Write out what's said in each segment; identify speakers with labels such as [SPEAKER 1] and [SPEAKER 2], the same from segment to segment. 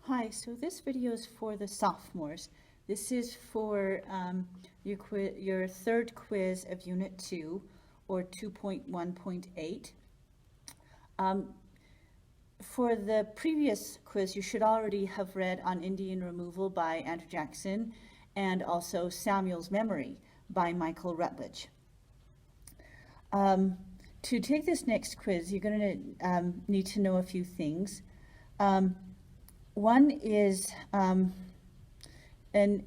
[SPEAKER 1] Hi, so this video is for the sophomores. This is for your third quiz of Unit 2, or 2.1.8. For the previous quiz, you should already have read On Indian Removal by Andrew Jackson and also Samuel's Memory by Michael Rutledge. To take this next quiz, you're going to need to know a few things. One is, and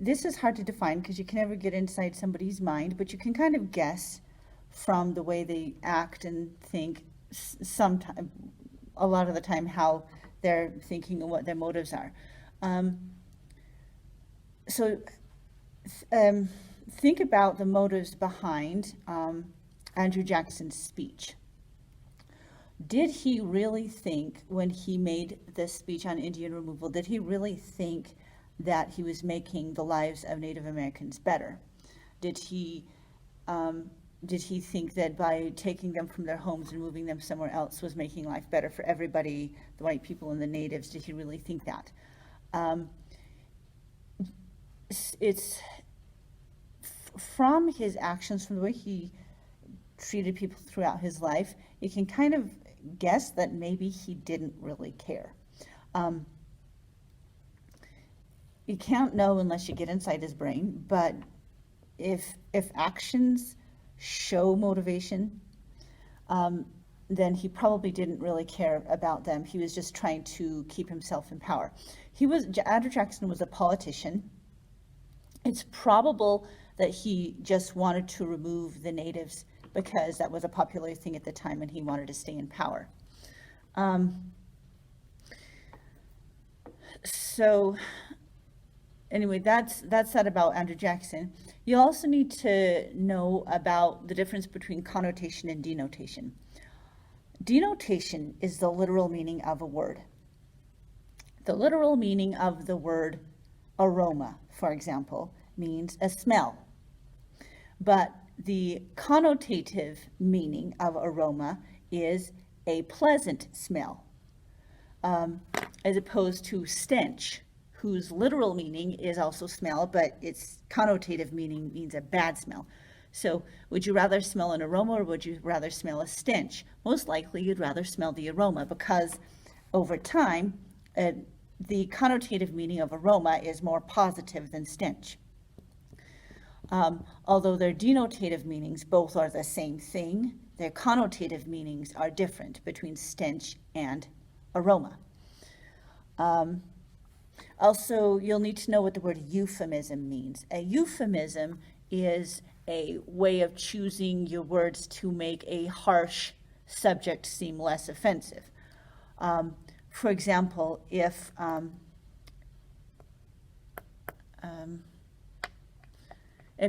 [SPEAKER 1] this is hard to define because you can never get inside somebody's mind, but you can kind of guess from the way they act and think a lot of the time how they're thinking and what their motives are. Think about the motives behind Andrew Jackson's speech. Did he really think, when he made this speech on Indian removal, did he really think that he was making the lives of Native Americans better? Did he think that by taking them from their homes and moving them somewhere else was making life better for everybody, the white people and the natives? Did he really think that? It's from his actions, from the way he treated people throughout his life, you can kind of guess that maybe he didn't really care. You can't know unless you get inside his brain, but if actions show motivation, then he probably didn't really care about them. He was just trying to keep himself in power. Andrew Jackson was a politician. It's probable that he just wanted to remove the natives because that was a popular thing at the time and he wanted to stay in power. So anyway, that's that about Andrew Jackson. You also need to know about the difference between connotation and denotation. Denotation is the literal meaning of a word. The literal meaning of the word aroma, for example, means a smell. But the connotative meaning of aroma is a pleasant smell, as opposed to stench, whose literal meaning is also smell, but its connotative meaning means a bad smell. So would you rather smell an aroma or would you rather smell a stench? Most likely you'd rather smell the aroma, because over time, the connotative meaning of aroma is more positive than stench. Although their denotative meanings both are the same thing, their connotative meanings are different between stench and aroma. Also, you'll need to know what the word euphemism means. A euphemism is a way of choosing your words to make a harsh subject seem less offensive. For example, if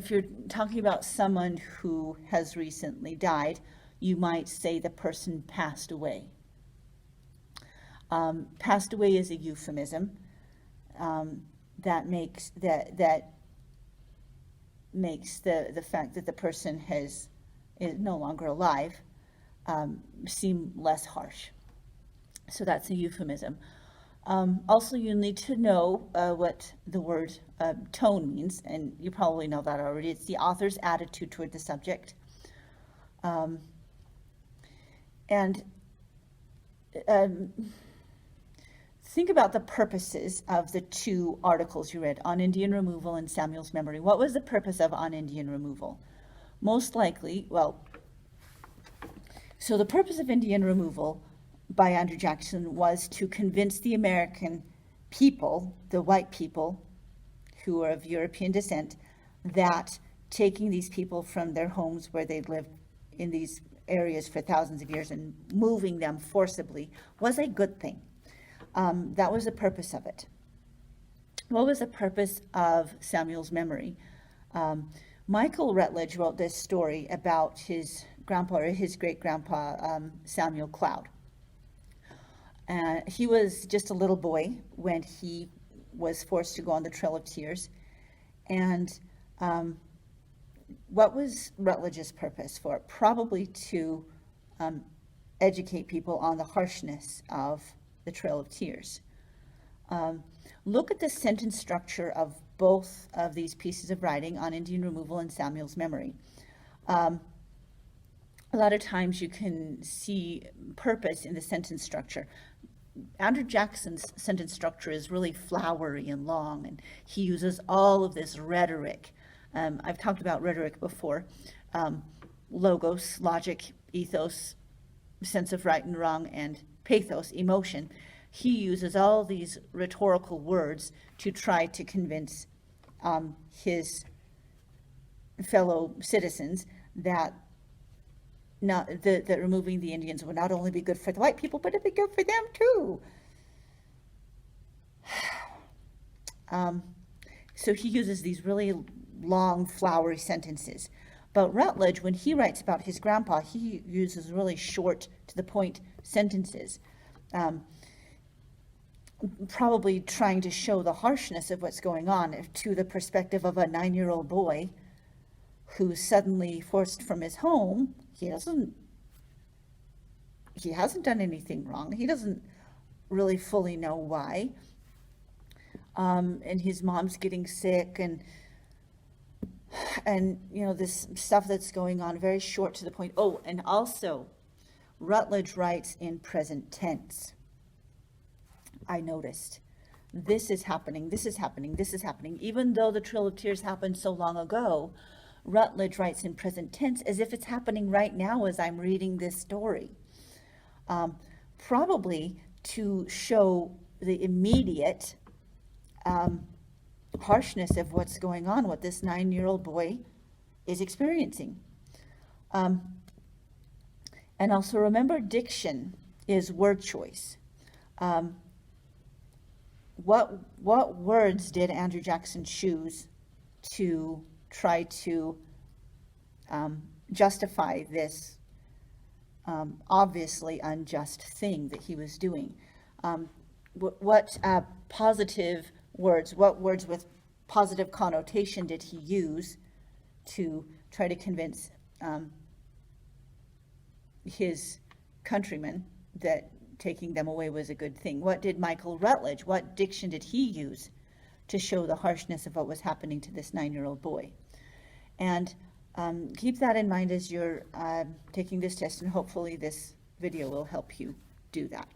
[SPEAKER 1] you're talking about someone who has recently died, you might say the person passed away. Passed away is a euphemism that makes the fact that the person is no longer alive seem less harsh. So that's a euphemism. Also, you need to know what the word tone means, and you probably know that already. It's the author's attitude toward the subject. Think about the purposes of the two articles you read, On Indian Removal and Samuel's Memory. What was the purpose of On Indian Removal? Most likely, so the purpose of Indian Removal by Andrew Jackson was to convince the American people, the white people who are of European descent, that taking these people from their homes where they'd lived in these areas for thousands of years and moving them forcibly was a good thing. That was the purpose of it. What was the purpose of Samuel's Memory? Michael Rutledge wrote this story about his grandpa, or his great-grandpa, Samuel Cloud. He was just a little boy when he was forced to go on the Trail of Tears. And what was Rutledge's purpose for it? Probably to educate people on the harshness of the Trail of Tears. Look at the sentence structure of both of these pieces of writing on Indian removal and Samuel's memory. A lot of times you can see purpose in the sentence structure. Andrew Jackson's sentence structure is really flowery and long, and he uses all of this rhetoric. I've talked about rhetoric before. Logos, logic, ethos, sense of right and wrong, and pathos, emotion. He uses all these rhetorical words to try to convince his fellow citizens that that removing the Indians would not only be good for the white people, but it'd be good for them too. So he uses these really long, flowery sentences. But Rutledge, when he writes about his grandpa, he uses really short, to the point sentences, probably trying to show the harshness of what's going on to the perspective of a 9-year-old boy who's suddenly forced from his home. He hasn't done anything wrong. He doesn't really fully know why. And his mom's getting sick, and this stuff that's going on, very short, to the point. Oh, and also Rutledge writes in present tense. I noticed this is happening, this is happening, this is happening. Even though the Trail of Tears happened so long ago, Rutledge writes in present tense as if it's happening right now as I'm reading this story. Probably to show the immediate harshness of what's going on, what this 9-year-old boy is experiencing. And also remember, diction is word choice. What words did Andrew Jackson choose to try to justify this obviously unjust thing that he was doing? What positive words, what words with positive connotation did he use to try to convince his countrymen that taking them away was a good thing? What did Michael Rutledge, what diction did he use to show the harshness of what was happening to this 9-year-old boy? And keep that in mind as you're taking this test, and hopefully this video will help you do that.